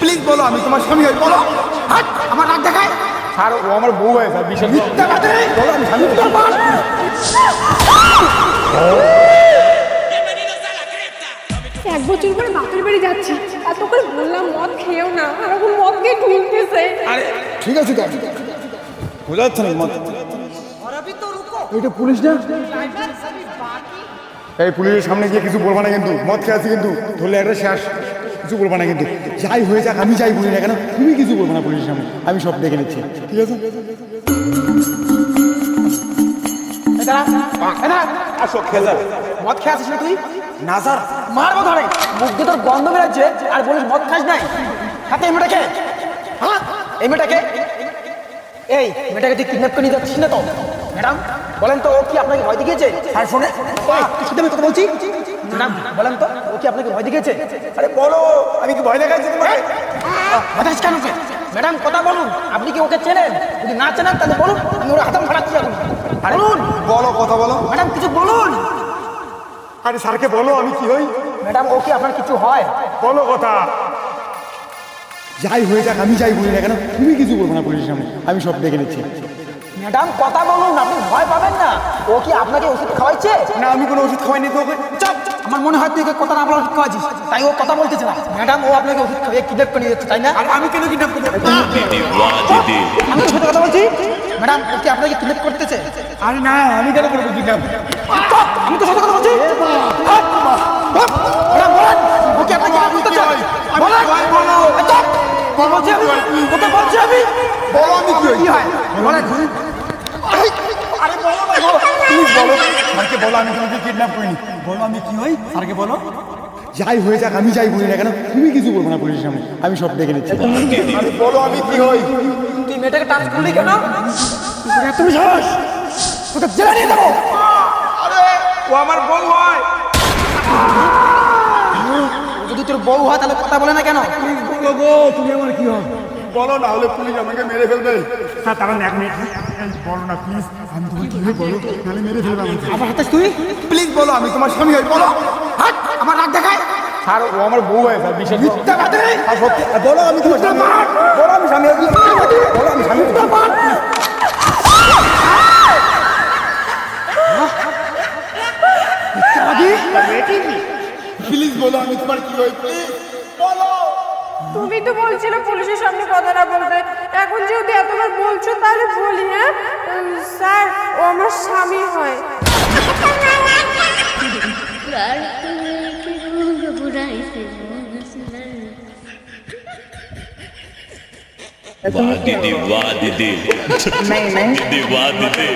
Please বলো আমি তোমার স্বামী হই, বলো। হাট, আমার রাগ দেখায়। স্যার ও আমার বউ হয় স্যার, বিশেষ মিথ্যাবাদী। বলো আমি স্বামী হই। এক বছর পরে বাপের বাড়ি যাচ্ছি, এত করে বললাম মদ খেয়েও না, আর এখন মদ খেয়ে ঢুলতেছে। ঠিক আছে তো বোঝা যাচ্ছে না মত। এটা পুলিশ না? এই পুলিশের সামনে গিয়ে কিছু বলবা না কিন্তু, মদ খেয়ে আছি কিন্তু, ধরলে একটা শেষ। কিছু বলবা না কিন্তু, যাই হয়ে যাক, আমি যাই বলি না কেন, তুমি কিছু বলবো না পুলিশের সামনে, আমি সব দেখে নিচ্ছি, ঠিক আছে? আসো খেয়ে যাবে। মদ খেয়ে আছিস না তুই? না স্যার। মারবো ধরে, মুখ দিয়ে তোর গন্ধ বেরোচ্ছে আর বলিস মদ খাস নাই। হাতে এই মেয়েটাকে, হ্যাঁ এই মেয়েটাকে, এই মেয়েটাকে তুই কিডন্যাপ করে নিয়ে যাচ্ছিস না তো? ম্যাডাম বলেন তো, ও কি আপনাকে ভয় দেখিয়েছে? আর শোনে, তোর সাথে আমি কথা বলছি। ম্যাডাম বলেন তো, ও কি আপনাকে ভয় দেখিয়েছে? আরে বলো, আমি কি ভয় দেখাচ্ছি তোমাকে? হঠাৎ কেন? ম্যাডাম কথা বলুন, আপনি কি ওকে চেনেন? যদি না চেনেন তাহলে বলুন, আমি ওর হাতাম ফাটাচ্ছি এখন। বলুন বলো, কথা বলো। ম্যাডাম, কিছু বলুন। আরে স্যারকে বলো আমি কি হই। ম্যাডাম ও কি আপনার কিছু হয়? বলো কথা। যাই হয়ে যাক, আমি যাই বলি না কেন, তুমি কিছু বলবো না পুলিশের সামনে, আমি সব দেখে নিচ্ছি। ম্যাডাম কথা বলুন, আপনি ভয় পাবেন না। ও কি আপনাকে ওষুধ খাওয়াইছে? না, আমি কোনো ওষুধ খাওয়াইনি তো ওকে। চুপ! আমার মনে হয় তুই ওকে কথা না বলে ওষুধ খাওয়াছিস, তাই ও কথা বলতেছে না। ম্যাডাম ও আপনাকে ওষুধ খাওয়িয়ে কিডন্যাপ করে নিয়ে যাচ্ছে, তাই না? আর আমি কেন কিডন্যাপ করবো? আমি তোর সাথে কথা বলছি। ম্যাডাম ও কি আপনাকে কিডন্যাপ করতেছে? আরে না, আমি কেন করবো কিডন্যাপ? আমি তোর সাথে কথা বলছি। ম্যাডাম বলেন, ও কি আপনাকে কিডন্যাপ করতেছে? বলেন। বলো। চুপ! কি বলছি আমি? ওকে বলছি আমি। বলো আমি কি হই। কি হয় বলেন। আরে বলো না গো, প্লিজ বলো। স্যারকে বলো আমি তোমাকে কিডন্যাপ করিনি, বলো আমি কি হই, স্যারকে বলো। যাই হয়ে যাক, আমি যাই বলি না কেন, তুমি কিছু বলবো না পুলিশের সামনে, আমি সব দেখে নিচ্ছি। আরে বলো আমি কি হই। তুই মেয়েটাকে টাচ করলি কেন? তুমি সাহস, তোকে জেলে নিয়ে যাবো। আরে ও আমার বউ হয়। ও যদি তোর বউ হয় তাহলে কথা বলে না কেন? বলো গো, তুমি আমার কি হবে বলো, না হলে পুলিশ আমাকে মেরে ফেলবে। স্যার তারা এক মিনিট, বলো না প্লিজ, আমি তোমার কি হই বলো, নাহলে মেরে ফেলবে আমাকে। আমার হাতে তুই? প্লিজ বলো আমি তোমার স্বামী হই, বলো। হাট, আমার রাগ দেখায়। স্যার ও আমার বউ হয় স্যার, বিশেষ মিথ্যাবাদী। আর সত্যি, বলো আমি তোমার স্বামী হই, বলো আমি স্বামী হই, বলো আমি স্বামী হই। প্লিজ বলো আমি তোমার কি হই, প্লিজ বলো। তুমি তো বলছিলে পুলিশের সামনে কথা না বলতে, এখন যেহেতু এতবার বলছো তাহলে বলি। হ্যাঁ স্যার, ও আমার স্বামী হয়। वाह दीदी वाह दीदी नहीं नहीं दीदी वाह दीदी